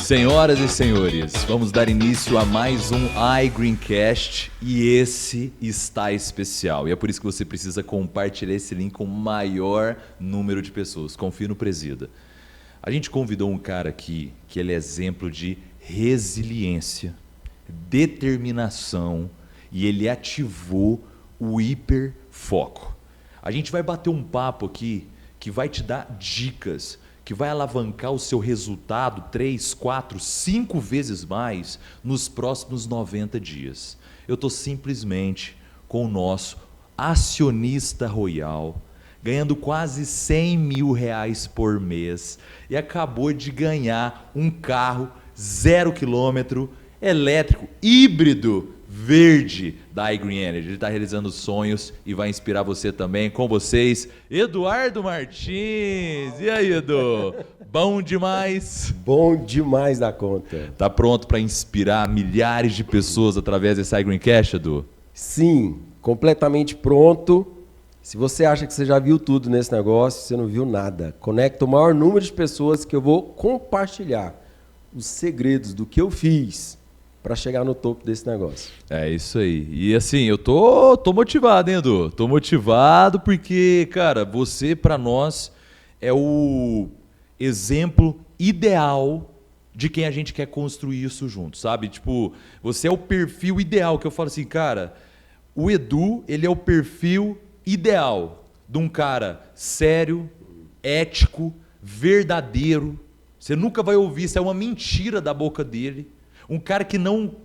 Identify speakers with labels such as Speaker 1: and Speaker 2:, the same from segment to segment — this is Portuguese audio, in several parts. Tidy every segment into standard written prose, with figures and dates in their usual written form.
Speaker 1: Senhoras e senhores, vamos dar início a mais um iGreencast e esse está especial. E é por isso que você precisa compartilhar esse link com o maior número de pessoas. Confie no Presida. A gente convidou um cara aqui que ele é exemplo de resiliência, determinação e ele ativou o hiperfoco. A gente vai bater um papo aqui que vai te dar dicas, que vai alavancar o seu resultado 3, 4, 5 vezes mais nos próximos 90 dias. Eu estou simplesmente com o nosso acionista royal, ganhando quase 100 mil reais por mês e acabou de ganhar um carro 0 quilômetro, elétrico, híbrido, verde da iGreen Energy. Ele está realizando sonhos e vai inspirar você também. Com vocês, Eduardo Martins. E aí, Edu? Bom demais?
Speaker 2: Bom demais da conta.
Speaker 1: Tá pronto para inspirar milhares de pessoas através desse iGreencast, Edu?
Speaker 2: Sim, completamente pronto. Se você acha que você já viu tudo nesse negócio, você não viu nada. Conecta o maior número de pessoas que eu vou compartilhar os segredos do que eu fiz para chegar no topo desse negócio.
Speaker 1: É isso aí. E assim, eu tô motivado, hein, Edu? Tô motivado porque, cara, você para nós é o exemplo ideal de quem a gente quer construir isso junto, sabe? Tipo, você é o perfil ideal que eu falo assim, cara, o Edu, ele é o perfil ideal de um cara sério, ético, verdadeiro. Você nunca vai ouvir, isso é uma mentira da boca dele. Um cara que não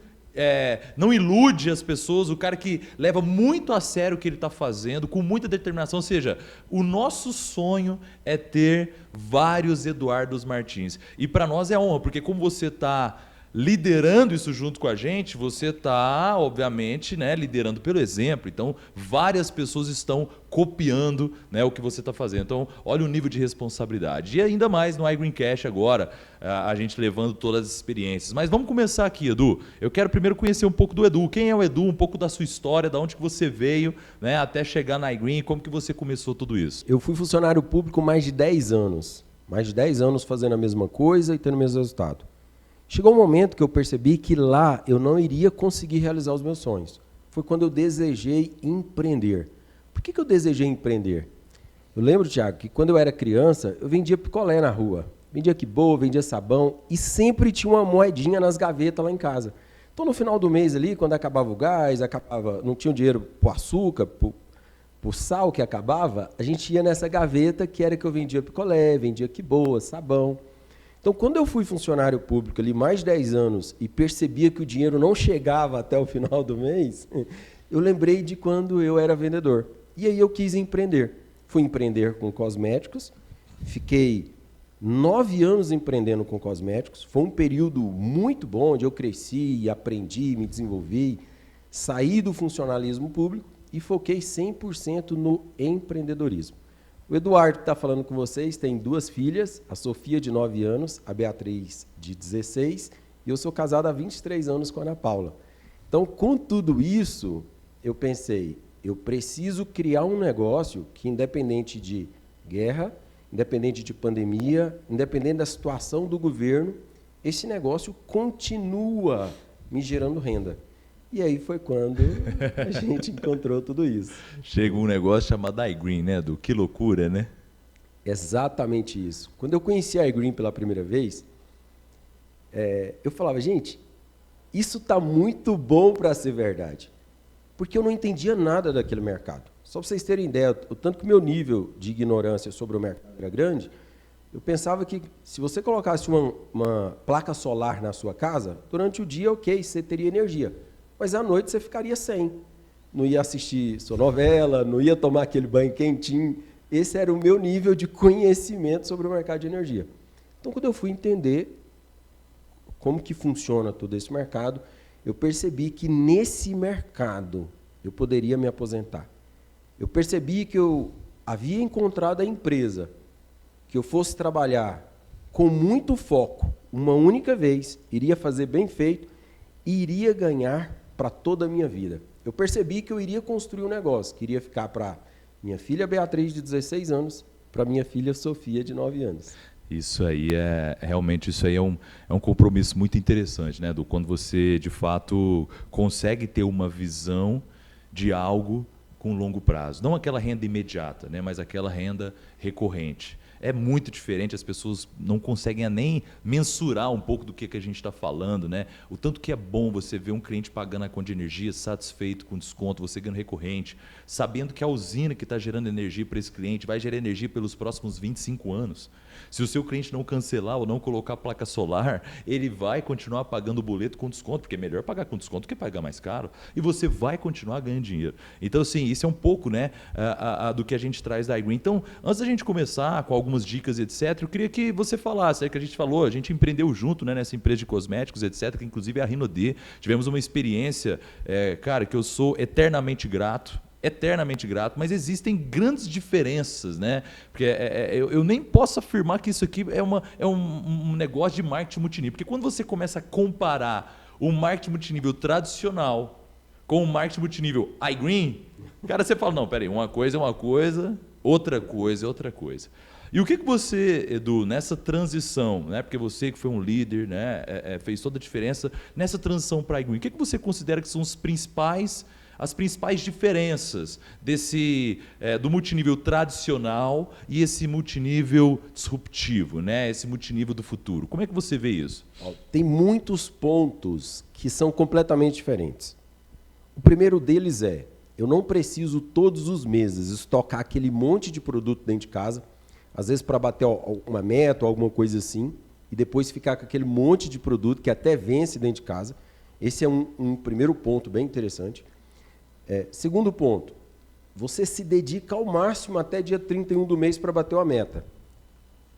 Speaker 1: ilude as pessoas, o cara que leva muito a sério o que ele está fazendo, com muita determinação. Ou seja, o nosso sonho é ter vários Eduardos Martins. E para nós é honra, porque como você está liderando isso junto com a gente, você está, obviamente, né, liderando pelo exemplo. Então, várias pessoas estão copiando, né, o que você está fazendo. Então, olha o nível de responsabilidade. E ainda mais no iGreencast agora, a gente levando todas as experiências. Mas vamos começar aqui, Edu. Eu quero primeiro conhecer um pouco do Edu. Quem é o Edu? Um pouco da sua história, de onde que você veio, né, até chegar na iGreen, como que você começou tudo isso?
Speaker 2: Eu fui funcionário público mais de 10 anos. Mais de 10 anos fazendo a mesma coisa e tendo o mesmo resultado. Chegou um momento que eu percebi que lá eu não iria conseguir realizar os meus sonhos. Foi quando eu desejei empreender. Por que eu desejei empreender? Eu lembro, Thiago, que quando eu era criança, eu vendia picolé na rua. Vendia quibo, vendia sabão e sempre tinha uma moedinha nas gavetas lá em casa. Então, no final do mês ali, quando acabava o gás, não tinha o dinheiro para o açúcar, para o sal que acabava, a gente ia nessa gaveta que era que eu vendia picolé, vendia quibo, sabão. Então, quando eu fui funcionário público ali mais de 10 anos e percebia que o dinheiro não chegava até o final do mês, eu lembrei de quando eu era vendedor. E aí eu quis empreender. Fui empreender com cosméticos, fiquei 9 anos empreendendo com cosméticos. Foi um período muito bom, onde eu cresci, aprendi, me desenvolvi, saí do funcionalismo público e foquei 100% no empreendedorismo. O Eduardo, que está falando com vocês, tem 2 filhas, a Sofia, de 9 anos, a Beatriz, de 16, e eu sou casado há 23 anos com a Ana Paula. Então, com tudo isso, eu pensei, eu preciso criar um negócio que, independente de guerra, independente de pandemia, independente da situação do governo, esse negócio continua me gerando renda. E aí foi quando a gente encontrou tudo isso.
Speaker 1: Chega um negócio chamado iGreen, né, Edu? Que loucura, né?
Speaker 2: Exatamente isso. Quando eu conheci a iGreen pela primeira vez, eu falava, gente, isso está muito bom para ser verdade. Porque eu não entendia nada daquele mercado. Só para vocês terem ideia, o tanto que o meu nível de ignorância sobre o mercado era grande, eu pensava que se você colocasse uma placa solar na sua casa, durante o dia, ok, você teria energia. Mas à noite você ficaria sem. Não ia assistir sua novela, não ia tomar aquele banho quentinho. Esse era o meu nível de conhecimento sobre o mercado de energia. Então, quando eu fui entender como que funciona todo esse mercado, eu percebi que nesse mercado eu poderia me aposentar. Eu percebi que eu havia encontrado a empresa que eu fosse trabalhar com muito foco, uma única vez, iria fazer bem feito e iria ganhar para toda a minha vida. Eu percebi que eu iria construir um negócio, que iria ficar para minha filha Beatriz, de 16 anos, para minha filha Sofia, de 9 anos.
Speaker 1: Isso aí realmente isso aí é um compromisso muito interessante, né? Do quando você de fato consegue ter uma visão de algo com longo prazo, não aquela renda imediata, né? Mas aquela renda recorrente. É muito diferente, as pessoas não conseguem nem mensurar um pouco do que a gente está falando, né? O tanto que é bom você ver um cliente pagando a conta de energia, satisfeito com desconto, você ganhando recorrente, sabendo que a usina que está gerando energia para esse cliente vai gerar energia pelos próximos 25 anos. Se o seu cliente não cancelar ou não colocar placa solar, ele vai continuar pagando o boleto com desconto, porque é melhor pagar com desconto que pagar mais caro, e você vai continuar ganhando dinheiro. Então, assim, isso é um pouco, né, do que a gente traz da iGreen. Então, antes da gente começar com algumas dicas, etc., eu queria que você falasse, que a gente falou, a gente empreendeu junto, né, nessa empresa de cosméticos, etc., que inclusive é a Rinode. Tivemos uma experiência, cara, que eu sou eternamente grato, mas existem grandes diferenças, né? Porque eu nem posso afirmar que isso aqui é um negócio de marketing multinível, porque quando você começa a comparar o marketing multinível tradicional com o marketing multinível iGreen, cara, você fala, não, peraí, uma coisa é uma coisa, outra coisa é outra coisa. E o que você, Edu, nessa transição, né? Porque você que foi um líder, né? Fez toda a diferença nessa transição para a iGreen, o que você considera que são as principais diferenças do multinível tradicional e esse multinível disruptivo, né? Esse multinível do futuro? Como é que você vê isso?
Speaker 2: Tem muitos pontos que são completamente diferentes. O primeiro deles eu não preciso todos os meses estocar aquele monte de produto dentro de casa, às vezes para bater uma meta ou alguma coisa assim, e depois ficar com aquele monte de produto que até vence dentro de casa. Esse é um primeiro ponto bem interessante. Segundo ponto, você se dedica ao máximo até dia 31 do mês para bater uma meta.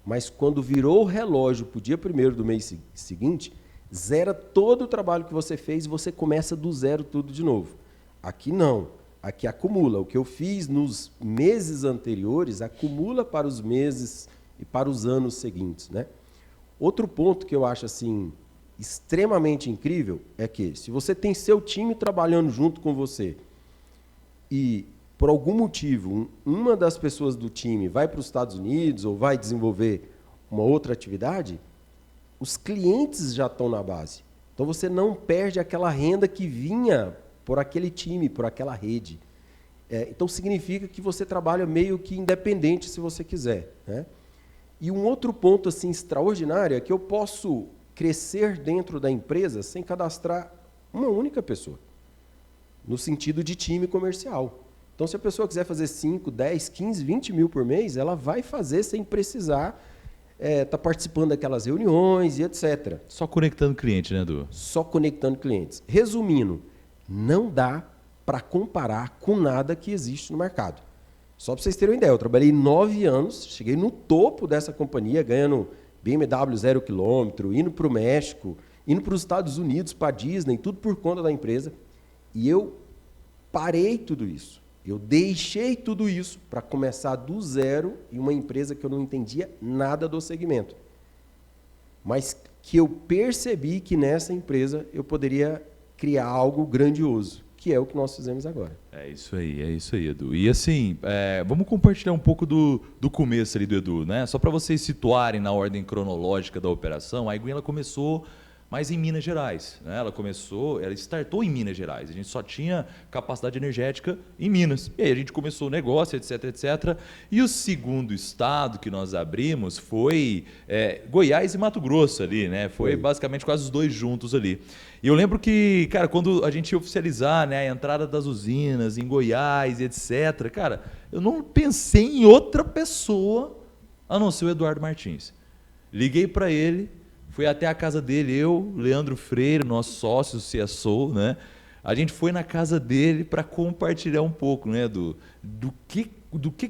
Speaker 2: Mas quando virou o relógio para o dia 1º do mês seguinte, zera todo o trabalho que você fez e você começa do zero tudo de novo. Aqui não, aqui acumula. O que eu fiz nos meses anteriores acumula para os meses e para os anos seguintes, né? Outro ponto que eu acho assim extremamente incrível é que se você tem seu time trabalhando junto com você e, por algum motivo, uma das pessoas do time vai para os Estados Unidos ou vai desenvolver uma outra atividade, os clientes já estão na base. Então, você não perde aquela renda que vinha por aquele time, por aquela rede. Então, significa que você trabalha meio que independente, se você quiser, né? E um outro ponto assim, extraordinário é que eu posso crescer dentro da empresa sem cadastrar uma única pessoa, no sentido de time comercial. Então, se a pessoa quiser fazer 5, 10, 15, 20 mil por mês, ela vai fazer sem precisar estar participando daquelas reuniões e etc.
Speaker 1: Só conectando cliente, né, Edu?
Speaker 2: Só conectando clientes. Resumindo, não dá para comparar com nada que existe no mercado. Só para vocês terem uma ideia, eu trabalhei 9 anos, cheguei no topo dessa companhia, ganhando BMW 0 km, indo para o México, indo para os Estados Unidos, para a Disney, tudo por conta da empresa. E eu parei tudo isso. Eu deixei tudo isso para começar do zero em uma empresa que eu não entendia nada do segmento. Mas que eu percebi que nessa empresa eu poderia criar algo grandioso, que é o que nós fizemos agora.
Speaker 1: É isso aí, Edu. E assim, vamos compartilhar um pouco do começo ali do Edu, né? Só para vocês situarem na ordem cronológica da operação, a iGreen ela começou mais em Minas Gerais, né? Ela startou em Minas Gerais, a gente só tinha capacidade energética em Minas. E aí a gente começou o negócio, etc, etc. E o segundo estado que nós abrimos foi Goiás e Mato Grosso ali, né? Foi basicamente quase os dois juntos ali. E eu lembro que, cara, quando a gente ia oficializar, né, a entrada das usinas em Goiás, etc, cara, eu não pensei em outra pessoa a não ser o Eduardo Martins. Liguei para ele, fui até a casa dele, eu, Leandro Freire, nosso sócio, CSO, né? A gente foi na casa dele para compartilhar um pouco, né, do que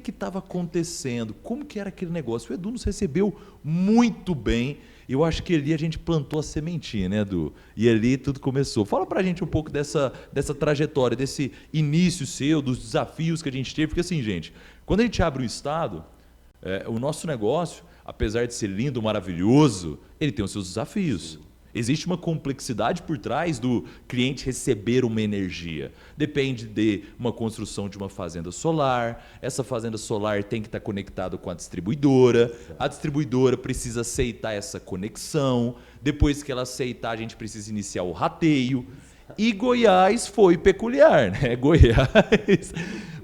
Speaker 1: estava acontecendo, como que era aquele negócio. O Edu nos recebeu muito bem. Eu acho que ali a gente plantou a sementinha, né, Edu? E ali tudo começou. Fala pra gente um pouco dessa trajetória, desse início seu, dos desafios que a gente teve. Porque assim, gente, quando a gente abre um estado, o nosso negócio, apesar de ser lindo, maravilhoso, ele tem os seus desafios. existe uma complexidade por trás do cliente receber uma energia. Depende de uma construção de uma fazenda solar, essa fazenda solar tem que estar conectada com a distribuidora precisa aceitar essa conexão, depois que ela aceitar a gente precisa iniciar o rateio. E Goiás foi peculiar, né?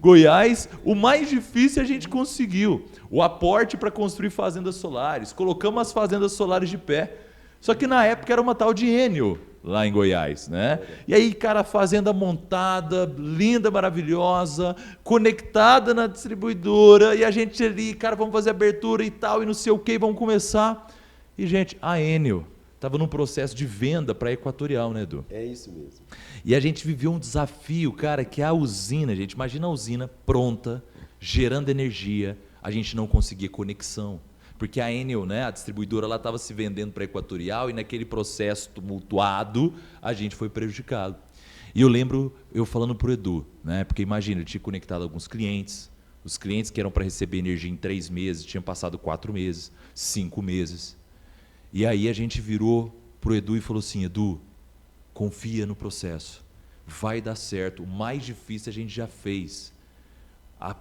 Speaker 1: Goiás, o mais difícil a gente conseguiu. O aporte para construir fazendas solares. Colocamos as fazendas solares de pé. Só que na época era uma tal de Enel lá em Goiás, né? E aí, cara, a fazenda montada, linda, maravilhosa, conectada na distribuidora, e a gente ali, cara, vamos fazer abertura e tal, e não sei o que, vamos começar. E, gente, a Enel estava num processo de venda para a Equatorial, né, Edu?
Speaker 2: É isso mesmo.
Speaker 1: E a gente viveu um desafio, cara, que é a usina, gente. Imagina a usina pronta, gerando energia, a gente não conseguia conexão. Porque a Enel, né, a distribuidora, ela estava se vendendo para a Equatorial e naquele processo tumultuado, a gente foi prejudicado. E eu lembro eu falando para o Edu, né, porque imagina, eu tinha conectado alguns clientes, os clientes que eram para receber energia em 3 meses, tinham passado 4 meses, 5 meses. E aí a gente virou pro Edu e falou assim, Edu, confia no processo, vai dar certo, o mais difícil a gente já fez.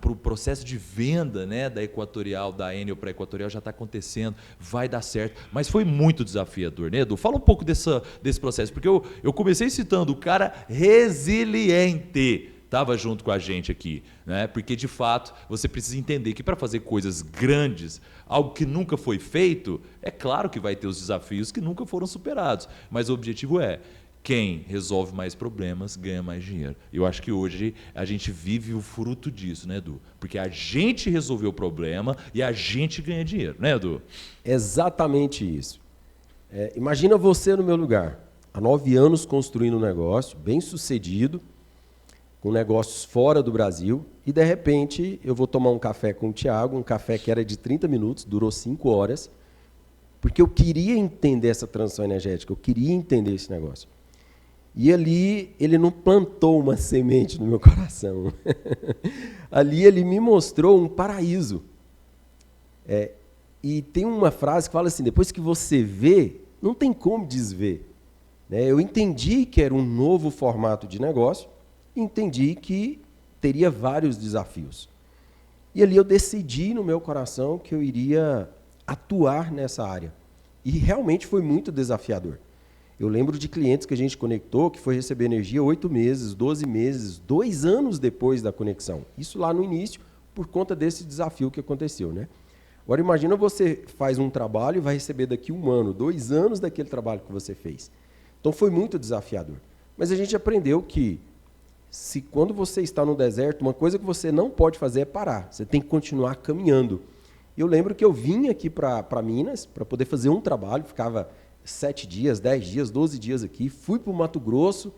Speaker 1: O processo de venda, né, da Equatorial, da Enel para a Equatorial já está acontecendo, vai dar certo. Mas foi muito desafiador, né, Edu? Fala um pouco desse processo, porque eu comecei citando o cara resiliente, estava junto com a gente aqui, né? Porque de fato você precisa entender que para fazer coisas grandes, algo que nunca foi feito, é claro que vai ter os desafios que nunca foram superados, mas o objetivo é quem resolve mais problemas ganha mais dinheiro. Eu acho que hoje a gente vive o fruto disso, né, Edu? Porque a gente resolveu o problema e a gente ganha dinheiro, né, Edu?
Speaker 2: Exatamente isso. Imagina você no meu lugar, há 9 anos construindo um negócio, bem sucedido, com negócios fora do Brasil, e de repente eu vou tomar um café com o Thiago, um café que era de 30 minutos, durou 5 horas, porque eu queria entender essa transição energética, eu queria entender esse negócio. E ali ele não plantou uma semente no meu coração. Ali ele me mostrou um paraíso. E tem uma frase que fala assim, depois que você vê, não tem como desver. Eu entendi que era um novo formato de negócio, entendi que teria vários desafios. E ali eu decidi no meu coração que eu iria atuar nessa área. E realmente foi muito desafiador. Eu lembro de clientes que a gente conectou, que foi receber energia 8 meses, 12 meses, 2 anos depois da conexão. Isso lá no início, por conta desse desafio que aconteceu, né? Agora imagina você faz um trabalho e vai receber daqui 1 ano, 2 anos daquele trabalho que você fez. Então foi muito desafiador. Mas a gente aprendeu que se quando você está no deserto, uma coisa que você não pode fazer é parar. Você tem que continuar caminhando. Eu lembro que eu vim aqui para Minas para poder fazer um trabalho, ficava 7 dias, 10 dias, 12 dias aqui, fui para o Mato Grosso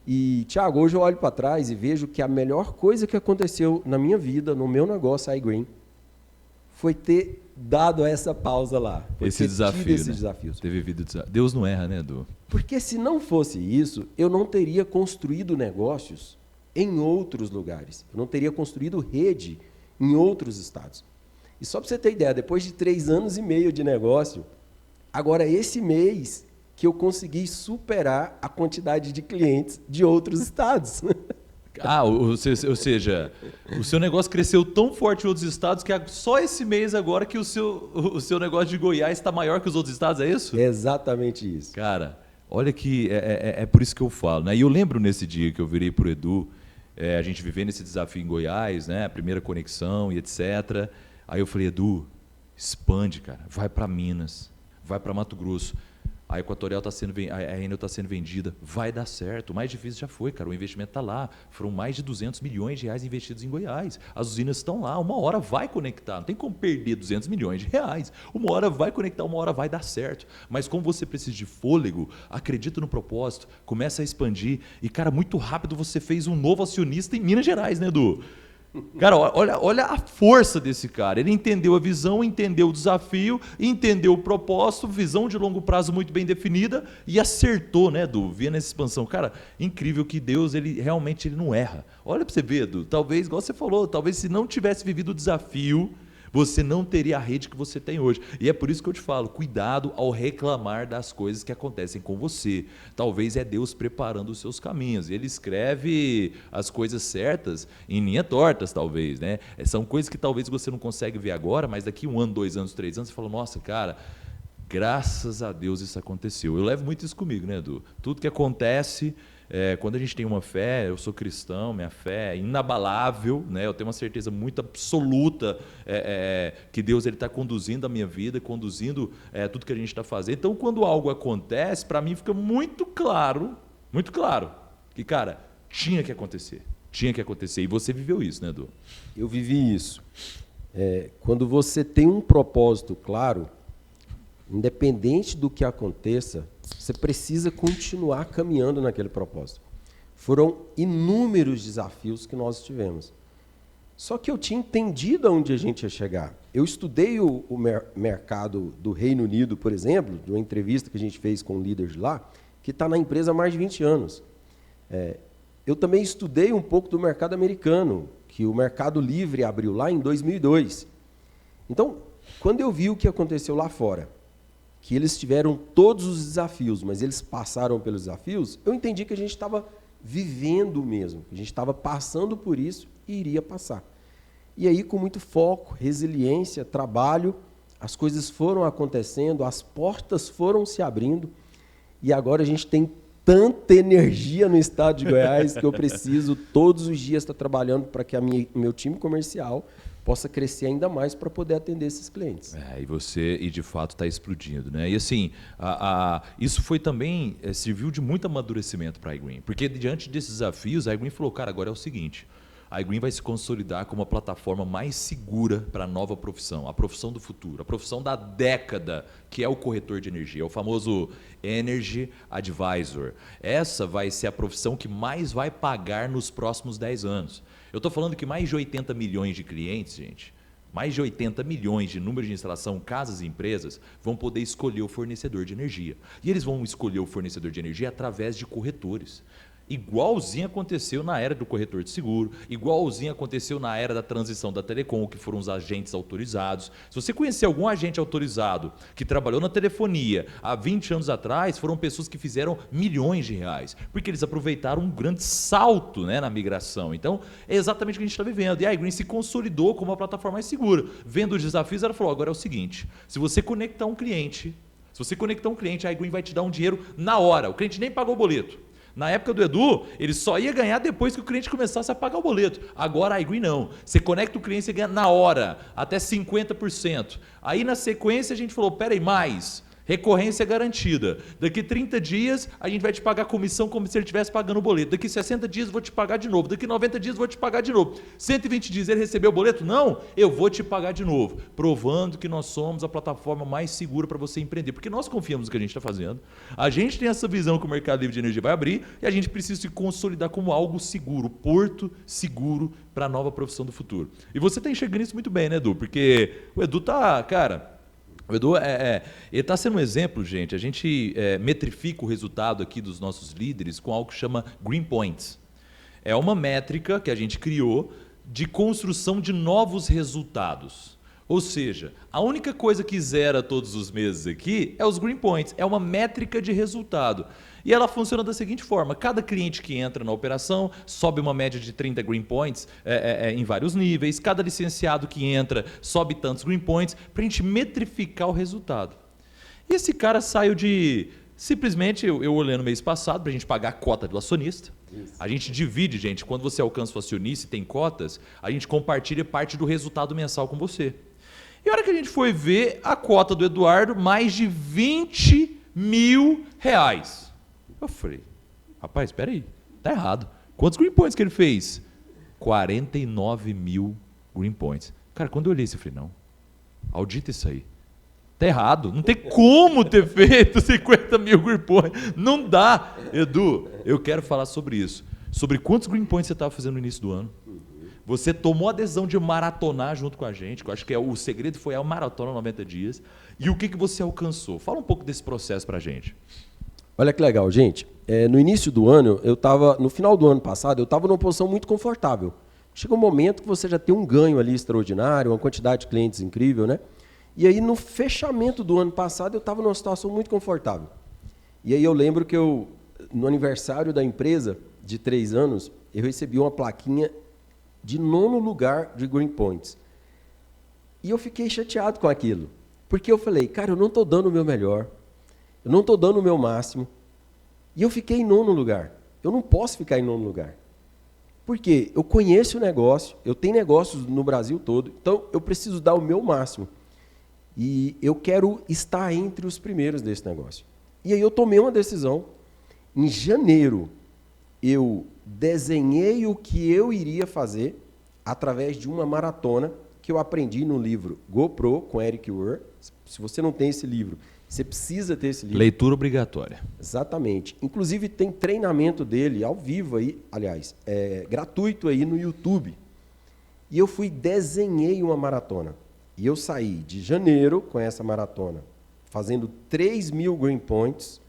Speaker 2: e, Thiago, hoje eu olho para trás e vejo que a melhor coisa que aconteceu na minha vida, no meu negócio, a iGreen, foi ter dado essa pausa lá.
Speaker 1: Esse desafio,
Speaker 2: esse
Speaker 1: né?
Speaker 2: desafio.
Speaker 1: Ter vivido desafio. Deus não erra, né, Edu?
Speaker 2: Porque se não fosse isso, eu não teria construído negócios em outros lugares. Eu não teria construído rede em outros estados. E só para você ter ideia, depois de 3 anos e meio de negócio, agora esse mês que eu consegui superar a quantidade de clientes de outros estados.
Speaker 1: Ou seja, o seu negócio cresceu tão forte em outros estados que só esse mês agora que o seu negócio de Goiás está maior que os outros estados, é isso?
Speaker 2: É exatamente isso.
Speaker 1: Cara, olha que é por isso que eu falo, né? E eu lembro nesse dia que eu virei pro Edu, a gente vivendo esse desafio em Goiás, né? A primeira conexão e etc. Aí eu falei, Edu, expande, cara, vai para Minas, vai para Mato Grosso. A Equatorial a Enel está sendo vendida, vai dar certo. O mais difícil já foi, cara, o investimento está lá. Foram mais de 200 milhões de reais investidos em Goiás. As usinas estão lá, uma hora vai conectar, não tem como perder 200 milhões de reais. Uma hora vai conectar, uma hora vai dar certo. Mas como você precisa de fôlego, acredita no propósito, começa a expandir. E, cara, muito rápido você fez um novo acionista em Minas Gerais, né, Edu? Cara, olha a força desse cara. Ele entendeu a visão, entendeu o desafio, entendeu o propósito, visão de longo prazo muito bem definida e acertou, né, Edu? Via nessa expansão. Cara, incrível que Deus, ele realmente não erra. Olha para você ver, Edu, talvez, igual você falou, talvez se não tivesse vivido o desafio, você não teria a rede que você tem hoje. E é por isso que eu te falo, cuidado ao reclamar das coisas que acontecem com você. Talvez é Deus preparando os seus caminhos. Ele escreve as coisas certas em linha tortas, talvez, né? São coisas que talvez você não consegue ver agora, mas daqui 1 ano, 2 anos, 3 anos, você fala, nossa, cara, graças a Deus isso aconteceu. Eu levo muito isso comigo, né, Edu? Tudo que acontece, quando a gente tem uma fé, eu sou cristão, minha fé é inabalável, né? Eu tenho uma certeza muito absoluta que Deus está conduzindo a minha vida, conduzindo tudo que a gente está fazendo. Então, quando algo acontece, para mim fica muito claro, que, cara, tinha que acontecer. Tinha que acontecer. E você viveu isso, né, Edu?
Speaker 2: Eu vivi isso. Quando você tem um propósito claro, independente do que aconteça, você precisa continuar caminhando naquele propósito. Foram inúmeros desafios que nós tivemos. Só que eu tinha entendido aonde a gente ia chegar. Eu estudei o mercado do Reino Unido, por exemplo, de uma entrevista que a gente fez com líderes lá, que está na empresa há mais de 20 anos. Eu também estudei um pouco do mercado americano, que o Mercado Livre abriu lá em 2002. Então, quando eu vi o que aconteceu lá fora, que eles tiveram todos os desafios, mas eles passaram pelos desafios, eu entendi que a gente estava vivendo mesmo, que a gente estava passando por isso e iria passar. E aí, com muito foco, resiliência, trabalho, as coisas foram acontecendo, as portas foram se abrindo, e agora a gente tem tanta energia no estado de Goiás que eu preciso todos os dias estar trabalhando para que meu time comercial possa crescer ainda mais para poder atender esses clientes.
Speaker 1: E de fato está explodindo, né? E assim, isso foi também, serviu de muito amadurecimento para a iGreen, porque diante desses desafios, a iGreen falou, cara, agora é o seguinte, a iGreen vai se consolidar como a plataforma mais segura para a nova profissão, a profissão do futuro, a profissão da década, que é o corretor de energia, é o famoso Energy Advisor. Essa vai ser a profissão que mais vai pagar nos próximos 10 anos. Eu estou falando que mais de 80 milhões de clientes, gente, mais de 80 milhões de número de instalação, casas e empresas, vão poder escolher o fornecedor de energia. E eles vão escolher o fornecedor de energia através de corretores. Igualzinho aconteceu na era do corretor de seguro, igualzinho aconteceu na era da transição da telecom, que foram os agentes autorizados. Se você conhecer algum agente autorizado que trabalhou na telefonia há 20 anos atrás, foram pessoas que fizeram milhões de reais, porque eles aproveitaram um grande salto, né, na migração. Então, é exatamente o que a gente está vivendo. E a iGreen se consolidou como a plataforma mais segura. Vendo os desafios, ela falou, agora é o seguinte, se você conectar um cliente, a iGreen vai te dar um dinheiro na hora. O cliente nem pagou o boleto. Na época do Edu, ele só ia ganhar depois que o cliente começasse a pagar o boleto. Agora a iGreen não. Você conecta o cliente, você ganha na hora, até 50%. Aí na sequência a gente falou, peraí, mais. Recorrência garantida. Daqui 30 dias a gente vai te pagar comissão como se ele estivesse pagando o boleto. Daqui 60 dias eu vou te pagar de novo. Daqui 90 dias eu vou te pagar de novo. 120 dias ele recebeu o boleto? Não, eu vou te pagar de novo. Provando que nós somos a plataforma mais segura para você empreender. Porque nós confiamos no que a gente está fazendo. A gente tem essa visão que o mercado livre de energia vai abrir e a gente precisa se consolidar como algo seguro, porto seguro para a nova profissão do futuro. E você está enxergando isso muito bem, né, Edu? Porque o Edu tá, cara... O Edu, ele está sendo um exemplo, gente. A gente metrifica o resultado aqui dos nossos líderes com algo que chama Green Points. É uma métrica que a gente criou de construção de novos resultados. Ou seja, a única coisa que zera todos os meses aqui é os Green Points. É uma métrica de resultado. E ela funciona da seguinte forma, cada cliente que entra na operação sobe uma média de 30 Green Points em vários níveis, cada licenciado que entra sobe tantos Green Points, para a gente metrificar o resultado. E esse cara saiu de... Simplesmente, eu olhei no mês passado, para a gente pagar a cota do acionista. Isso. A gente divide, gente, quando você alcança o acionista e tem cotas, a gente compartilha parte do resultado mensal com você. E a hora que a gente foi ver a cota do Eduardo, mais de 20 mil reais. Eu falei, rapaz, espera aí, tá errado. Quantos Green Points que ele fez? 49 mil Green Points. Cara, quando eu olhei isso, eu falei, não, audita isso aí. Tá errado, não tem como ter feito 50 mil Green Points. Não dá. Edu, eu quero falar sobre isso. Sobre quantos Green Points você estava fazendo no início do ano. Você tomou a decisão de maratonar junto com a gente, que eu acho que o segredo foi a maratona 90 dias. E o que você alcançou? Fala um pouco desse processo pra gente.
Speaker 2: Olha que legal, gente. No início do ano, no final do ano passado, eu estava numa posição muito confortável. chega um momento que você já tem um ganho ali extraordinário, uma quantidade de clientes incrível, né? E aí, no fechamento do ano passado, eu estava numa situação muito confortável. E aí eu lembro que no aniversário da empresa, de 3 anos, eu recebi uma plaquinha de 9º lugar de Green Points. E eu fiquei chateado com aquilo. Porque eu falei, cara, eu não estou dando o meu melhor, eu não estou dando o meu máximo, e eu fiquei em 9º lugar. Eu não posso ficar em 9º lugar. Por quê? Eu conheço o negócio, eu tenho negócios no Brasil todo, então eu preciso dar o meu máximo. E eu quero estar entre os primeiros desse negócio. E aí eu tomei uma decisão. Em janeiro, eu desenhei o que eu iria fazer através de uma maratona que eu aprendi no livro GoPro, com Eric Ware. Se você não tem esse livro, você precisa ter esse livro.
Speaker 1: Leitura obrigatória.
Speaker 2: Exatamente. Inclusive, tem treinamento dele ao vivo aí, aliás, gratuito aí no YouTube. E eu desenhei uma maratona. E eu saí de janeiro com essa maratona, fazendo 3.000 Green Points,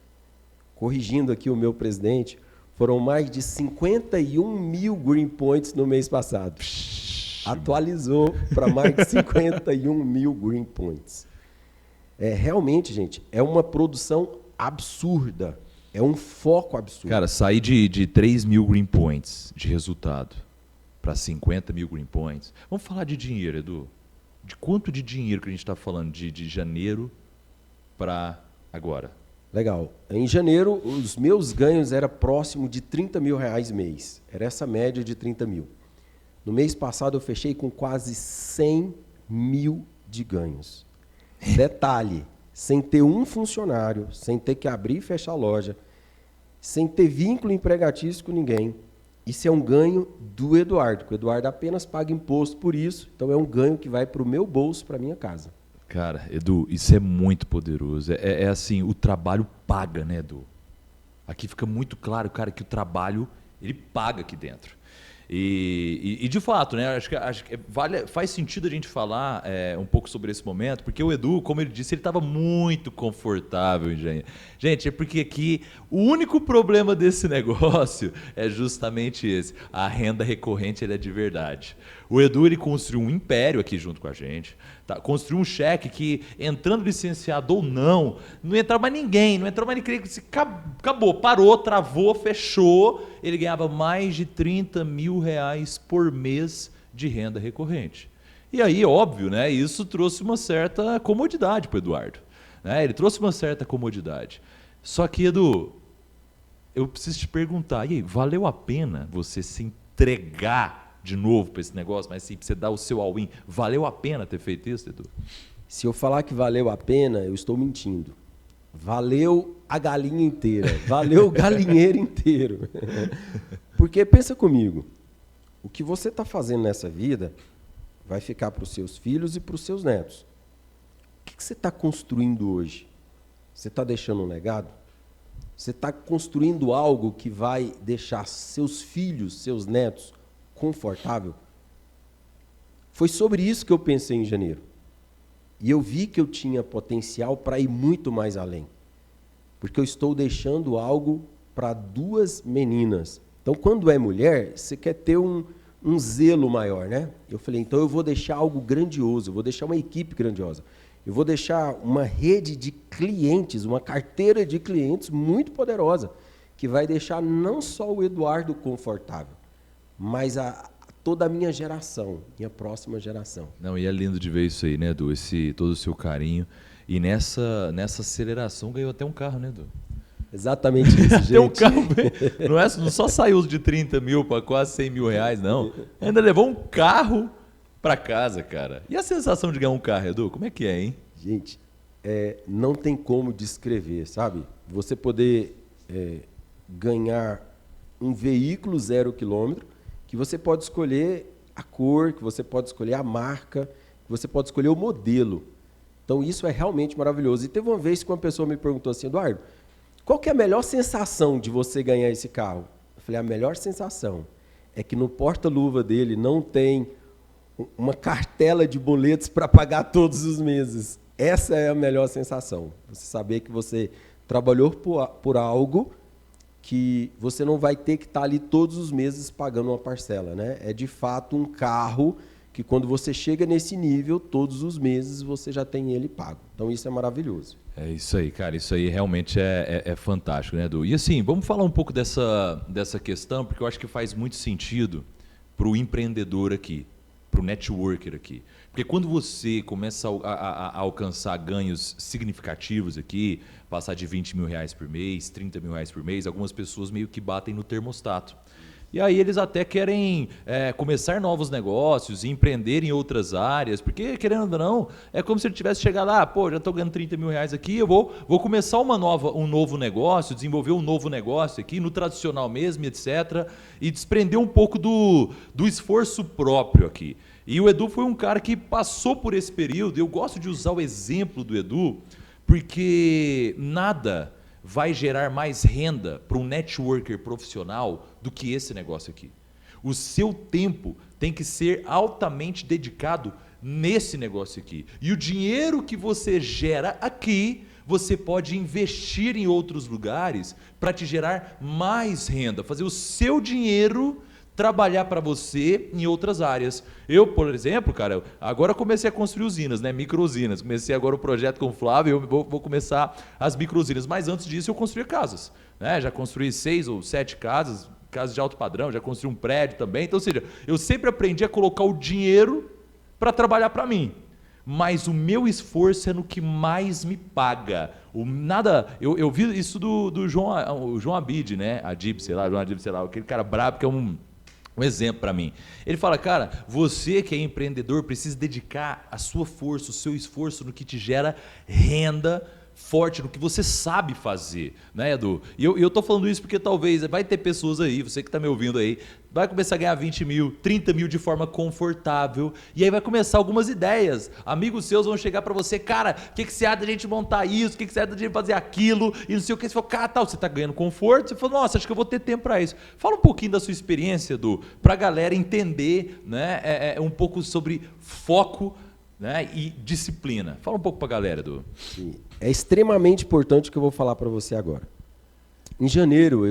Speaker 2: corrigindo aqui o meu presidente, foram mais de 51.000 Green Points no mês passado. Atualizou para mais de 51.000 Green Points. Realmente, gente, é uma produção absurda. É um foco absurdo.
Speaker 1: Cara, sair de 3.000 Green Points de resultado para 50.000 Green Points. Vamos falar de dinheiro, Edu. De quanto de dinheiro que a gente está falando de janeiro para agora?
Speaker 2: Legal. Em janeiro, os meus ganhos eram próximo de R$30.000 mês. Era essa média de 30 mil. No mês passado, eu fechei com quase 100 mil de ganhos. Detalhe, sem ter um funcionário, sem ter que abrir e fechar a loja, sem ter vínculo empregatício com ninguém. Isso é um ganho do Eduardo, porque o Eduardo apenas paga imposto por isso, então é um ganho que vai para o meu bolso, para a minha casa.
Speaker 1: Cara, Edu, isso é muito poderoso. É assim, o trabalho paga, né, Edu? Aqui fica muito claro, cara, que o trabalho, ele paga aqui dentro. E de fato, né, acho que faz sentido a gente falar um pouco sobre esse momento, porque o Edu, como ele disse, ele estava muito confortável, gente, é porque aqui o único problema desse negócio é justamente esse, a renda recorrente é de verdade. O Edu, ele construiu um império aqui junto com a gente, tá? Construiu um cheque que, entrando licenciado ou não entrava mais ninguém, acabou, parou, travou, fechou, ele ganhava mais de R$30.000 por mês de renda recorrente. E aí, óbvio, né, isso trouxe uma certa comodidade para o Eduardo. Né? Ele trouxe uma certa comodidade. Só que, Edu, eu preciso te perguntar, e aí, valeu a pena você se entregar de novo para esse negócio, mas sim, para você dar o seu all-in, valeu a pena ter feito isso, Edu?
Speaker 2: Se eu falar que valeu a pena, eu estou mentindo. Valeu a galinha inteira, valeu o galinheiro inteiro. Porque pensa comigo, o que você está fazendo nessa vida vai ficar para os seus filhos e para os seus netos. O que você está construindo hoje? Você está deixando um legado? Você está construindo algo que vai deixar seus filhos, seus netos confortável? Foi sobre isso que eu pensei em janeiro. E eu vi que eu tinha potencial para ir muito mais além. Porque eu estou deixando algo para 2 meninas. Então, quando é mulher, você quer ter um zelo maior, né? Eu falei, então eu vou deixar algo grandioso, eu vou deixar uma equipe grandiosa. Eu vou deixar uma rede de clientes, uma carteira de clientes muito poderosa, que vai deixar não só o Eduardo confortável, mas toda a minha geração, minha próxima geração.
Speaker 1: Não, e é lindo de ver isso aí, né, Edu? Todo o seu carinho. E nessa aceleração ganhou até um carro, né, Edu?
Speaker 2: Exatamente isso, gente.
Speaker 1: Tem um carro, não só saiu de 30 mil para quase 100 mil reais, não. Ainda levou um carro para casa, cara. E a sensação de ganhar um carro, Edu? Como é que é, hein?
Speaker 2: Gente, não tem como descrever, sabe? Você poder ganhar um veículo 0 quilômetro, que você pode escolher a cor, que você pode escolher a marca, que você pode escolher o modelo. Então, isso é realmente maravilhoso. E teve uma vez que uma pessoa me perguntou assim, Eduardo, qual que é a melhor sensação de você ganhar esse carro? Eu falei, a melhor sensação é que no porta-luva dele não tem uma cartela de boletos para pagar todos os meses. Essa é a melhor sensação. Você saber que você trabalhou por algo que você não vai ter que estar ali todos os meses pagando uma parcela, né? É de fato um carro que quando você chega nesse nível, todos os meses você já tem ele pago. Então isso é maravilhoso.
Speaker 1: É isso aí, cara. Isso aí realmente é fantástico, né, Edu? E assim, vamos falar um pouco dessa questão, porque eu acho que faz muito sentido para o empreendedor aqui, para o networker aqui. Porque quando você começa a alcançar ganhos significativos aqui, passar de 20 mil reais por mês, 30 mil reais por mês, algumas pessoas meio que batem no termostato. E aí eles até querem começar novos negócios, empreender em outras áreas, porque, querendo ou não, é como se ele tivesse chegado lá, pô, já estou ganhando 30 mil reais aqui, eu vou começar um novo negócio, desenvolver um novo negócio aqui, no tradicional mesmo, etc., e desprender um pouco do esforço próprio aqui. E o Edu foi um cara que passou por esse período, eu gosto de usar o exemplo do Edu, porque nada vai gerar mais renda para um networker profissional do que esse negócio aqui. O seu tempo tem que ser altamente dedicado nesse negócio aqui. E o dinheiro que você gera aqui, você pode investir em outros lugares para te gerar mais renda, fazer o seu dinheiro trabalhar para você em outras áreas. Eu, por exemplo, cara, agora comecei a construir usinas, né, micro-usinas. Comecei agora o projeto com o Flávio, eu vou começar as micro-usinas. Mas antes disso eu construía casas, né? Já construí 6 ou 7 casas de alto padrão, já construí um prédio também. Então, ou seja, eu sempre aprendi a colocar o dinheiro para trabalhar para mim. Mas o meu esforço é no que mais me paga. Eu vi isso do João Abid, né? João Adib, sei lá, aquele cara brabo que é um exemplo para mim. Ele fala, cara, você que é empreendedor precisa dedicar a sua força, o seu esforço no que te gera renda forte, no que você sabe fazer, né, Edu? E eu tô falando isso porque talvez vai ter pessoas aí, você que está me ouvindo aí, vai começar a ganhar 20 mil, 30 mil de forma confortável, e aí vai começar algumas ideias. Amigos seus vão chegar para você, cara, o que você acha da gente montar isso, o que você acha da gente fazer aquilo, e não sei o que. Você fala, cara, tal, você está ganhando conforto, você fala, nossa, acho que eu vou ter tempo para isso. Fala um pouquinho da sua experiência, Edu, para a galera entender, né, um pouco sobre foco, né, e disciplina. Fala um pouco para a galera, Edu.
Speaker 2: Sim. É extremamente importante o que eu vou falar para você agora. Em janeiro,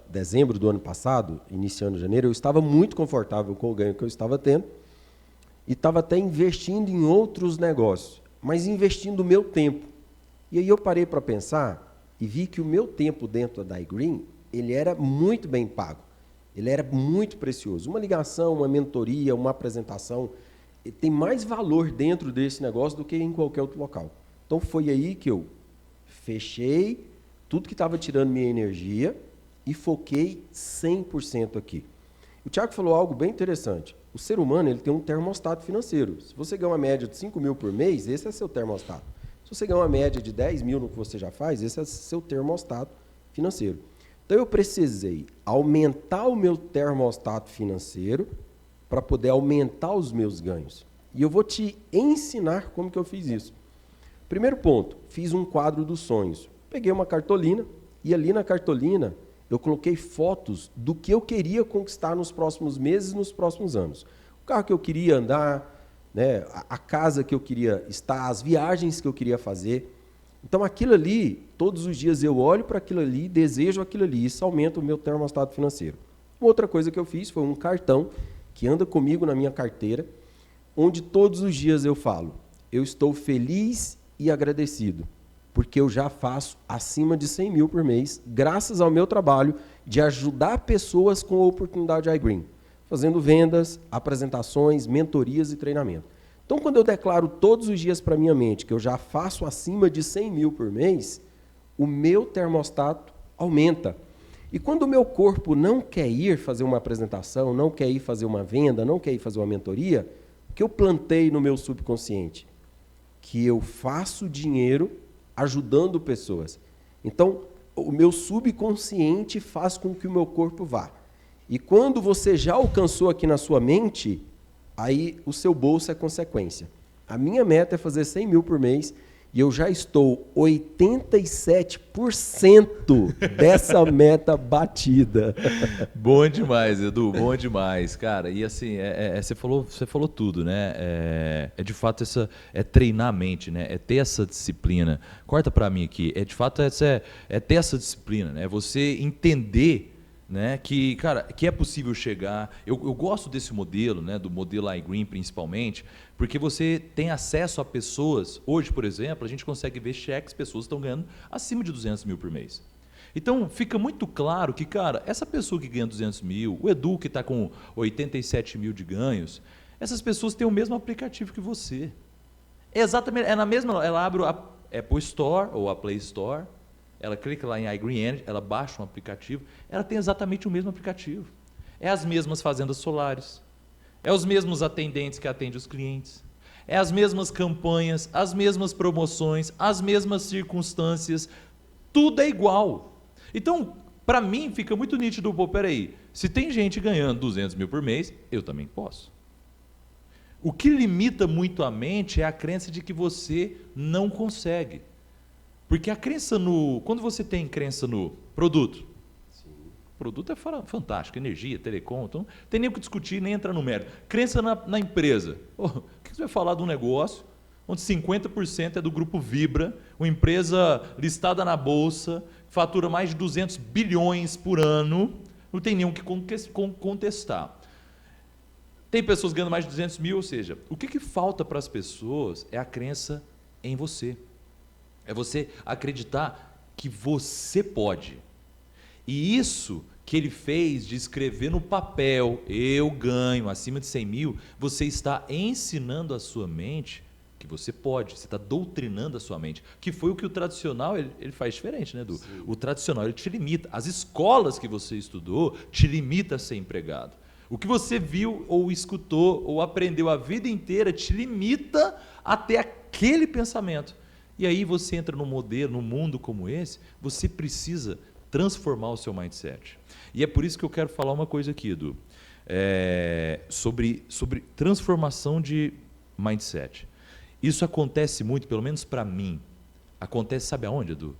Speaker 2: dezembro do ano passado, iniciando janeiro, eu estava muito confortável com o ganho que eu estava tendo e estava até investindo em outros negócios, mas investindo o meu tempo. E aí eu parei para pensar e vi que o meu tempo dentro da iGreen, ele era muito bem pago, ele era muito precioso. Uma ligação, uma mentoria, uma apresentação, tem mais valor dentro desse negócio do que em qualquer outro local. Então foi aí que eu fechei tudo que estava tirando minha energia e foquei 100% aqui. O Thiago falou algo bem interessante. O ser humano ele tem um termostato financeiro. Se você ganha uma média de 5 mil por mês, esse é seu termostato. Se você ganha uma média de 10 mil no que você já faz, esse é seu termostato financeiro. Então eu precisei aumentar o meu termostato financeiro para poder aumentar os meus ganhos. E eu vou te ensinar como que eu fiz isso. Primeiro ponto, fiz um quadro dos sonhos. Peguei uma cartolina e ali na cartolina eu coloquei fotos do que eu queria conquistar nos próximos meses, nos próximos anos. O carro que eu queria andar, né, a casa que eu queria estar, as viagens que eu queria fazer. Então aquilo ali, todos os dias eu olho para aquilo ali, desejo aquilo ali, isso aumenta o meu termostato financeiro. Outra coisa que eu fiz foi um cartão que anda comigo na minha carteira, onde todos os dias eu falo, eu estou feliz e agradecido, porque eu já faço acima de 100 mil por mês, graças ao meu trabalho de ajudar pessoas com a oportunidade iGreen, fazendo vendas, apresentações, mentorias e treinamento. Então, quando eu declaro todos os dias para minha mente que eu já faço acima de 100 mil por mês, o meu termostato aumenta. E quando o meu corpo não quer ir fazer uma apresentação, não quer ir fazer uma venda, não quer ir fazer uma mentoria, o que eu plantei no meu subconsciente? Que eu faço dinheiro ajudando pessoas. Então, o meu subconsciente faz com que o meu corpo vá. E quando você já alcançou aqui na sua mente, aí o seu bolso é consequência. A minha meta é fazer 100 mil por mês E eu já estou 87% dessa meta batida.
Speaker 1: Bom demais, Edu, bom demais, cara. E assim, você falou tudo, né? De fato treinar a mente, né? É ter essa disciplina. Corta para mim aqui. De fato ter essa disciplina, né? Você entender, né, que, cara, que é possível chegar. Eu gosto desse modelo, né, do modelo iGreen principalmente, porque você tem acesso a pessoas. Hoje, por exemplo, a gente consegue ver cheques, pessoas estão ganhando acima de 200 mil por mês. Então, fica muito claro que, cara, essa pessoa que ganha 200 mil, o Edu que está com 87 mil de ganhos, essas pessoas têm o mesmo aplicativo que você. Exatamente, na mesma, ela abre a Apple Store ou a Play Store, ela clica lá em iGreen Energy, ela baixa um aplicativo, ela tem exatamente o mesmo aplicativo. É as mesmas fazendas solares, é os mesmos atendentes que atendem os clientes, é as mesmas campanhas, as mesmas promoções, as mesmas circunstâncias, tudo é igual. Então, para mim, fica muito nítido, pô, peraí, se tem gente ganhando 200 mil por mês, eu também posso. O que limita muito a mente é a crença de que você não consegue. Porque a crença quando você tem crença no produto, sim, o produto é fantástico, energia, telecom, então não tem nem o que discutir, nem entrar no mérito. Crença na empresa. O que você vai falar de um negócio onde 50% é do grupo Vibra, uma empresa listada na bolsa, fatura mais de 200 bilhões por ano, não tem nenhum que contestar. Tem pessoas ganhando mais de 200 mil, ou seja, o que falta para as pessoas é a crença em você. É você acreditar que você pode. E isso que ele fez de escrever no papel, eu ganho acima de 100 mil, você está ensinando a sua mente que você pode, você está doutrinando a sua mente, que foi o que o tradicional, ele faz diferente, né, Edu? Sim. O tradicional, ele te limita. As escolas que você estudou te limita a ser empregado. O que você viu ou escutou ou aprendeu a vida inteira te limita a ter aquele pensamento. E aí você entra num modelo, num mundo como esse, você precisa transformar o seu mindset. E é por isso que eu quero falar uma coisa aqui, Edu, sobre transformação de mindset. Isso acontece muito, pelo menos para mim, acontece, sabe aonde, Edu?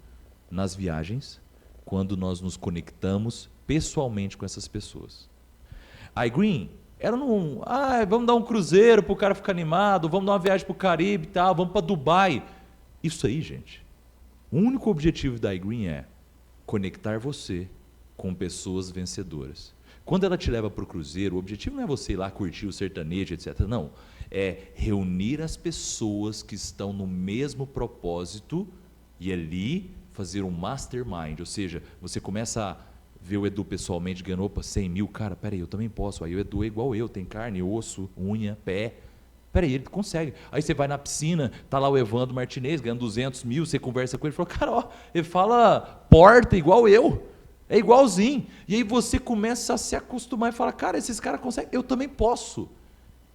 Speaker 1: Nas viagens, quando nós nos conectamos pessoalmente com essas pessoas. A iGreen era vamos dar um cruzeiro para o cara ficar animado, vamos dar uma viagem para o Caribe e tal, vamos para Dubai. Isso aí, gente, o único objetivo da iGreen é conectar você com pessoas vencedoras. Quando ela te leva para o cruzeiro, o objetivo não é você ir lá curtir o sertanejo, etc. Não, é reunir as pessoas que estão no mesmo propósito e ali fazer um mastermind, ou seja, você começa a ver o Edu pessoalmente ganhando, opa, 100 mil, cara, peraí, eu também posso, aí o Edu é igual eu, tem carne, osso, unha, pé. Peraí, ele consegue. Aí você vai na piscina, tá lá o Evandro Martinez ganhando 200 mil, você conversa com ele, fala, cara, ó, ele fala porta igual eu, é igualzinho. E aí você começa a se acostumar e fala, cara, esses caras conseguem, eu também posso.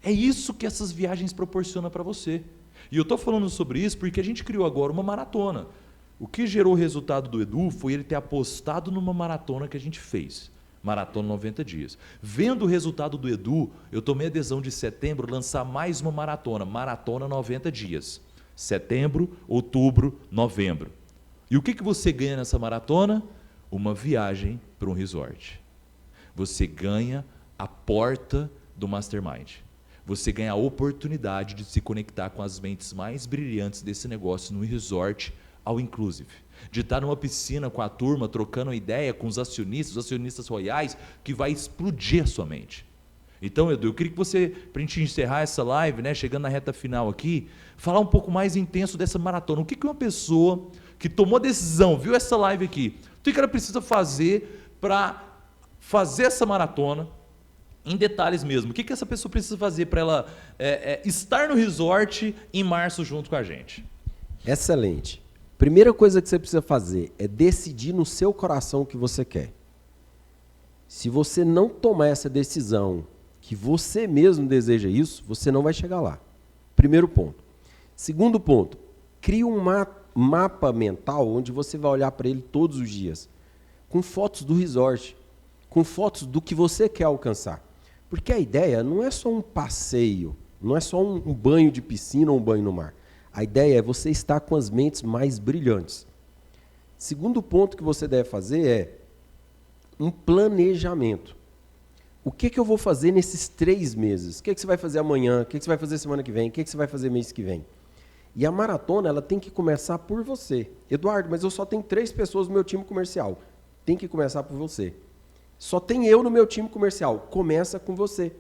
Speaker 1: É isso que essas viagens proporcionam para você. E eu estou falando sobre isso porque a gente criou agora uma maratona. O que gerou o resultado do Edu foi ele ter apostado numa maratona que a gente fez. Maratona 90 dias. Vendo o resultado do Edu, eu tomei a decisão de setembro lançar mais uma maratona, Maratona 90 dias. Setembro, outubro, novembro. E o que você ganha nessa maratona? Uma viagem para um resort. Você ganha a porta do Mastermind. Você ganha a oportunidade de se conectar com as mentes mais brilhantes desse negócio no resort all inclusive. De estar numa piscina com a turma, trocando ideia com os acionistas royais, que vai explodir a sua mente. Então, Edu, eu queria que você, para a gente encerrar essa live, né, chegando na reta final aqui, falar um pouco mais intenso dessa maratona. O que uma pessoa que tomou a decisão, viu essa live aqui, o que ela precisa fazer para fazer essa maratona, em detalhes mesmo? O que essa pessoa precisa fazer para ela estar no resort em março junto com a gente?
Speaker 2: Excelente. Primeira coisa que você precisa fazer é decidir no seu coração o que você quer. Se você não tomar essa decisão, que você mesmo deseja isso, você não vai chegar lá. Primeiro ponto. Segundo ponto, crie um mapa mental onde você vai olhar para ele todos os dias, com fotos do resort, com fotos do que você quer alcançar. Porque a ideia não é só um passeio, não é só um banho de piscina ou um banho no mar. A ideia é você estar com as mentes mais brilhantes. Segundo ponto que você deve fazer é um planejamento. O que eu vou fazer nesses 3 meses? O que você vai fazer amanhã? O que você vai fazer semana que vem? O que você vai fazer mês que vem? E a maratona, ela tem que começar por você. Eduardo, mas eu só tenho 3 pessoas no meu time comercial. Tem que começar por você. Só tem eu no meu time comercial. Começa com você.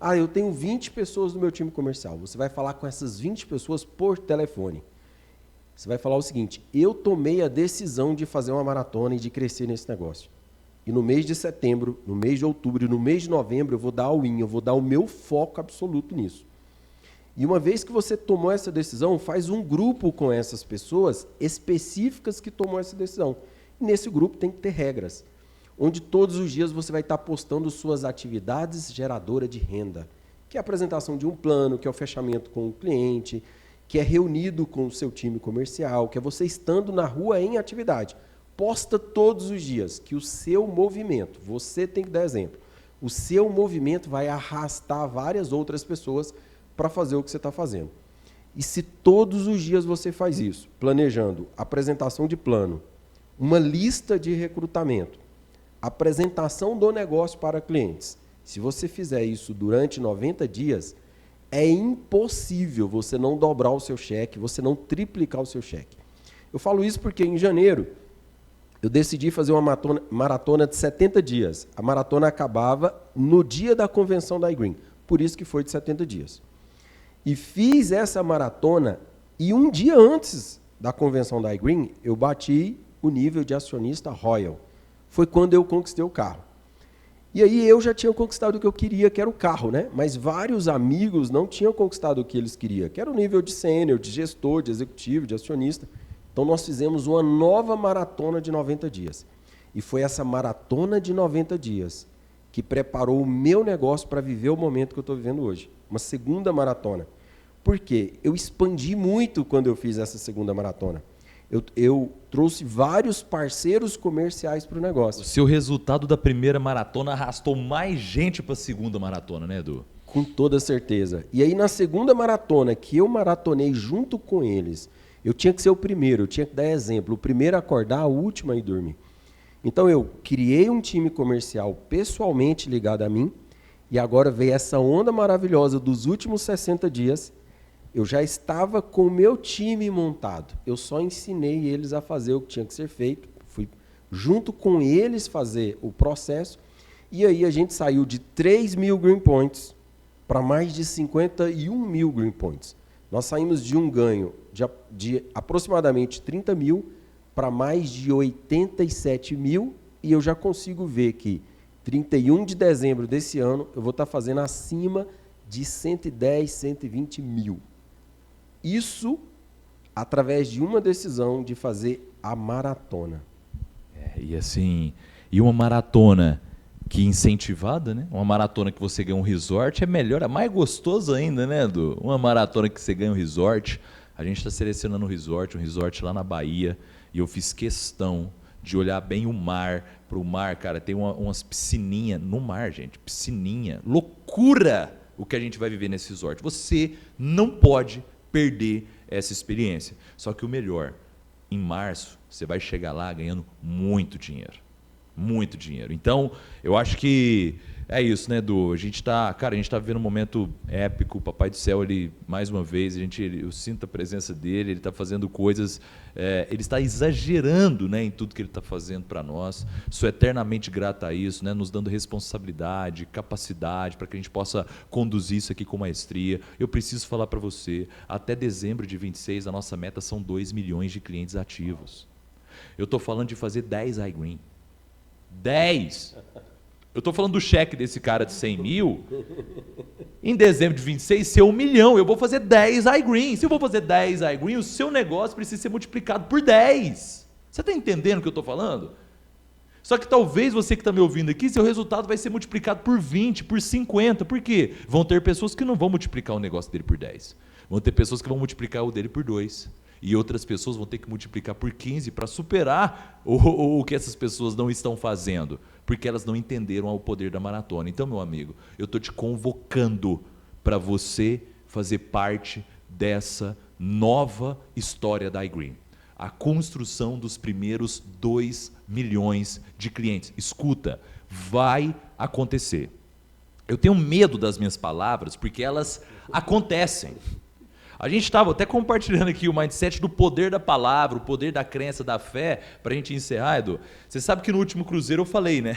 Speaker 2: Ah, eu tenho 20 pessoas no meu time comercial. Você vai falar com essas 20 pessoas por telefone. Você vai falar o seguinte: eu tomei a decisão de fazer uma maratona e de crescer nesse negócio. E no mês de setembro, no mês de outubro e no mês de novembro eu vou dar all-in, eu vou dar o meu foco absoluto nisso. E uma vez que você tomou essa decisão, faz um grupo com essas pessoas específicas que tomou essa decisão. E nesse grupo tem que ter regras, onde todos os dias você vai estar postando suas atividades geradoras de renda, que é a apresentação de um plano, que é o fechamento com o cliente, que é reunido com o seu time comercial, que é você estando na rua em atividade. Posta todos os dias que o seu movimento, você tem que dar exemplo, o seu movimento vai arrastar várias outras pessoas para fazer o que você está fazendo. E se todos os dias você faz isso, planejando apresentação de plano, uma lista de recrutamento, apresentação do negócio para clientes, se você fizer isso durante 90 dias, é impossível você não dobrar o seu cheque, você não triplicar o seu cheque. Eu falo isso porque em janeiro eu decidi fazer uma maratona de 70 dias. A maratona acabava no dia da convenção da iGreen, por isso que foi de 70 dias. E fiz essa maratona e um dia antes da convenção da iGreen, eu bati o nível de acionista Royal. Foi quando eu conquistei o carro. E aí eu já tinha conquistado o que eu queria, que era o carro, né? Mas vários amigos não tinham conquistado o que eles queriam, que era o nível de sênior, de gestor, de executivo, de acionista. Então nós fizemos uma nova maratona de 90 dias. E foi essa maratona de 90 dias que preparou o meu negócio para viver o momento que eu estou vivendo hoje. Uma segunda maratona. Por quê? Eu expandi muito quando eu fiz essa segunda maratona. Eu trouxe vários parceiros comerciais para o negócio.
Speaker 1: O seu resultado da primeira maratona arrastou mais gente para a segunda maratona, né, Edu?
Speaker 2: Com toda certeza. E aí, na segunda maratona, que eu maratonei junto com eles, eu tinha que ser o primeiro, eu tinha que dar exemplo. O primeiro a acordar, o último a ir dormir. Então, eu criei um time comercial pessoalmente ligado a mim, e agora veio essa onda maravilhosa dos últimos 60 dias. Eu já estava com o meu time montado. Eu só ensinei eles a fazer o que tinha que ser feito. Fui junto com eles fazer o processo. E aí a gente saiu de 3.000 Green Points para mais de 51.000 Green Points. Nós saímos de um ganho de aproximadamente 30.000 para mais de 87.000. E eu já consigo ver que 31 de dezembro desse ano eu vou estar fazendo acima de 110, 120 mil. Isso através de uma decisão de fazer a maratona.
Speaker 1: E assim, e uma maratona que incentivada, né? Uma maratona que você ganha um resort é melhor, é mais gostoso ainda, né, Edu? Uma maratona que você ganha um resort. A gente está selecionando um resort lá na Bahia, e eu fiz questão de olhar bem o mar. Para o mar, cara, tem umas piscininhas no mar, gente, piscininha. Loucura o que a gente vai viver nesse resort. Você não pode perder essa experiência. Só que o melhor, em março, você vai chegar lá ganhando muito dinheiro. Muito dinheiro. Então, eu acho que é isso, né, Edu? A gente tá vivendo um momento épico. O Papai do Céu, ele, mais uma vez, eu sinto a presença dele, ele está fazendo coisas, ele está exagerando, né, em tudo que ele está fazendo para nós. Sou eternamente grato a isso, né, nos dando responsabilidade, capacidade, para que a gente possa conduzir isso aqui com maestria. Eu preciso falar para você, até dezembro de 26, a nossa meta são 2 milhões de clientes ativos. Eu estou falando de fazer 10 iGreen. 10! Eu estou falando do cheque desse cara de 100 mil, em dezembro de 26 ser 1 milhão, eu vou fazer 10 iGreen. Se eu vou fazer 10 iGreen, o seu negócio precisa ser multiplicado por 10. Você está entendendo o que eu estou falando? Só que talvez você que está me ouvindo aqui, seu resultado vai ser multiplicado por 20, por 50. Por quê? Vão ter pessoas que não vão multiplicar o negócio dele por 10. Vão ter pessoas que vão multiplicar o dele por 2. E outras pessoas vão ter que multiplicar por 15 para superar o que essas pessoas não estão fazendo, porque elas não entenderam o poder da maratona. Então, meu amigo, eu estou te convocando para você fazer parte dessa nova história da iGreen. A construção dos primeiros 2 milhões de clientes. Escuta, vai acontecer. Eu tenho medo das minhas palavras porque elas acontecem. A gente estava até compartilhando aqui o mindset do poder da palavra, o poder da crença, da fé, para a gente encerrar, Edu. Você sabe que no último cruzeiro eu falei, né?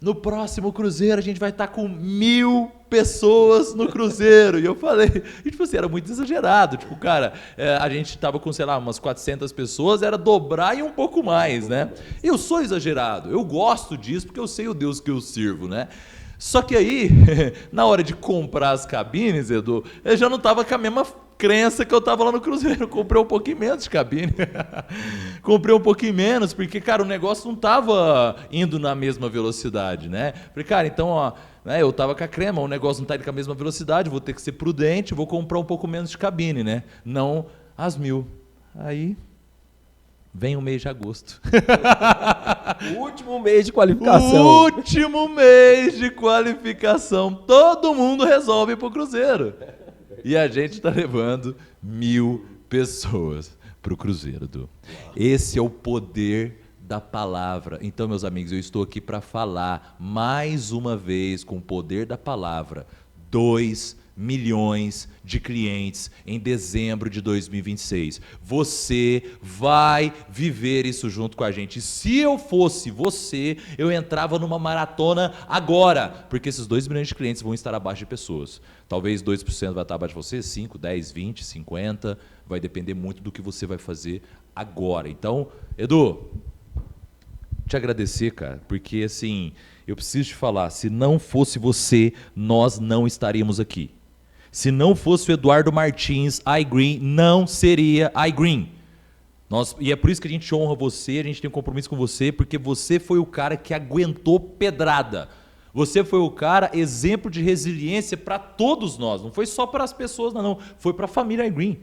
Speaker 1: No próximo cruzeiro a gente vai estar com 1.000 pessoas no cruzeiro. E eu falei, e, tipo assim, era muito exagerado. Tipo, cara, a gente estava com, sei lá, umas 400 pessoas, era dobrar e um pouco mais, né? Eu sou exagerado, eu gosto disso porque eu sei o Deus que eu sirvo, né? Só que aí, na hora de comprar as cabines, Edu, eu já não estava com a mesma crença que eu estava lá no cruzeiro. Eu comprei um pouquinho menos de cabine. Comprei um pouquinho menos, porque, cara, o negócio não estava indo na mesma velocidade, né? Falei, cara, então, ó, né, eu estava com a crema, o negócio não está indo com a mesma velocidade, vou ter que ser prudente, vou comprar um pouco menos de cabine, né? Não as 1.000. Aí vem o mês de agosto.
Speaker 2: O último mês de qualificação.
Speaker 1: O último mês de qualificação. Todo mundo resolve ir pro cruzeiro. E a gente está levando 1.000 pessoas pro cruzeiro, Du. Esse é o poder da palavra. Então, meus amigos, eu estou aqui para falar mais uma vez com o poder da palavra. 2 milhões de clientes em dezembro de 2026. Você vai viver isso junto com a gente. Se eu fosse você, eu entrava numa maratona agora, porque esses 2 milhões de clientes vão estar abaixo de pessoas. Talvez 2% vai estar abaixo de você, 5, 10, 20, 50, vai depender muito do que você vai fazer agora. Então, Edu, te agradecer, cara, porque assim, eu preciso te falar, se não fosse você, nós não estaríamos aqui. Se não fosse o Eduardo Martins, iGreen não seria iGreen. E é por isso que a gente honra você, a gente tem um compromisso com você, porque você foi o cara que aguentou pedrada. Você foi o cara exemplo de resiliência para todos nós. Não foi só para as pessoas, não. Foi para a família iGreen.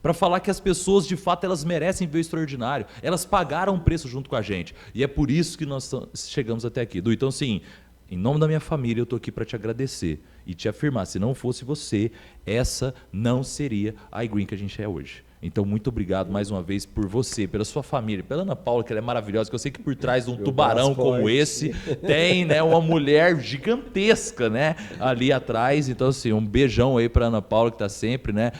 Speaker 1: Para falar que as pessoas, de fato, elas merecem ver o extraordinário. Elas pagaram um preço junto com a gente. E é por isso que nós chegamos até aqui. Du, então, sim, em nome da minha família, eu estou aqui para te agradecer e te afirmar, se não fosse você, essa não seria a iGreen que a gente é hoje. Então, muito obrigado mais uma vez por você, pela sua família, pela Ana Paula, que ela é maravilhosa, que eu sei que por trás de um tubarão como esse, tem, né, uma mulher gigantesca, né, ali atrás. Então, assim, um beijão aí para Ana Paula, que está sempre, né,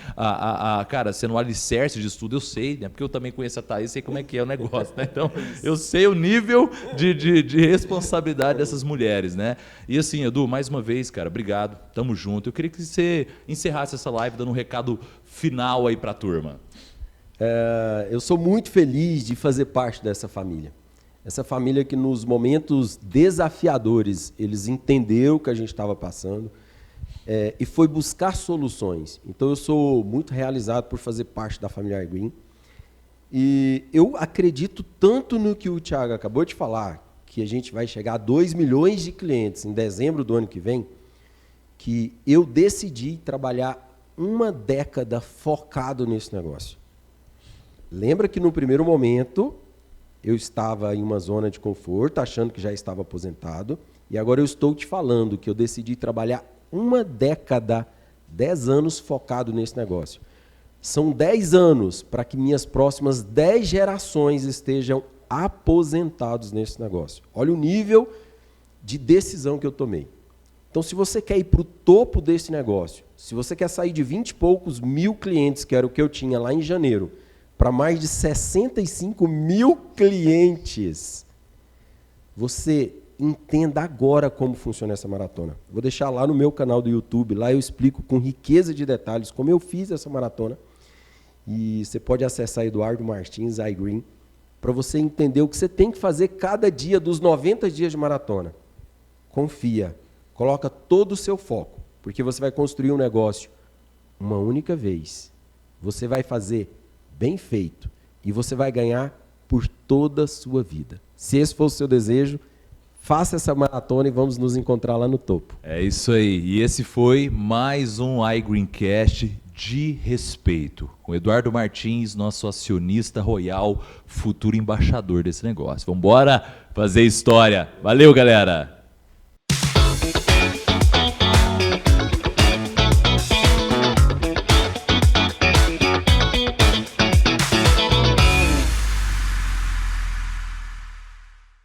Speaker 1: cara, sendo um alicerce de estudo, eu sei, né, porque eu também conheço a Thaís, sei como é que é o negócio, né, então, eu sei o nível de responsabilidade dessas mulheres, né. E assim, Edu, mais uma vez, cara, obrigado, tamo junto. Eu queria que você encerrasse essa live dando um recado final aí para a turma.
Speaker 2: Eu sou muito feliz de fazer parte dessa família. Essa família que nos momentos desafiadores, eles entenderam o que a gente estava passando e foi buscar soluções. Então eu sou muito realizado por fazer parte da família iGreen. E eu acredito tanto no que o Thiago acabou de falar, que a gente vai chegar a 2 milhões de clientes em dezembro do ano que vem, que eu decidi trabalhar uma década focado nesse negócio. Lembra que no primeiro momento eu estava em uma zona de conforto, achando que já estava aposentado, e agora eu estou te falando que eu decidi trabalhar uma década, 10 anos focado nesse negócio. São 10 anos para que minhas próximas 10 gerações estejam aposentados nesse negócio. Olha o nível de decisão que eu tomei. Então, se você quer ir para o topo desse negócio, se você quer sair de 20 e poucos mil clientes, que era o que eu tinha lá em janeiro, para mais de 65 mil clientes, você entenda agora como funciona essa maratona. Vou deixar lá no meu canal do YouTube, lá eu explico com riqueza de detalhes como eu fiz essa maratona. E você pode acessar Eduardo Martins, iGreen, para você entender o que você tem que fazer cada dia dos 90 dias de maratona. Confia, coloca todo o seu foco, porque você vai construir um negócio uma única vez. Você vai fazer bem feito e você vai ganhar por toda a sua vida. Se esse for o seu desejo, faça essa maratona e vamos nos encontrar lá no topo.
Speaker 1: É isso aí. E esse foi mais um iGreencast de respeito, com Eduardo Martins, nosso acionista royal, futuro embaixador desse negócio. Vamos embora fazer história. Valeu, galera!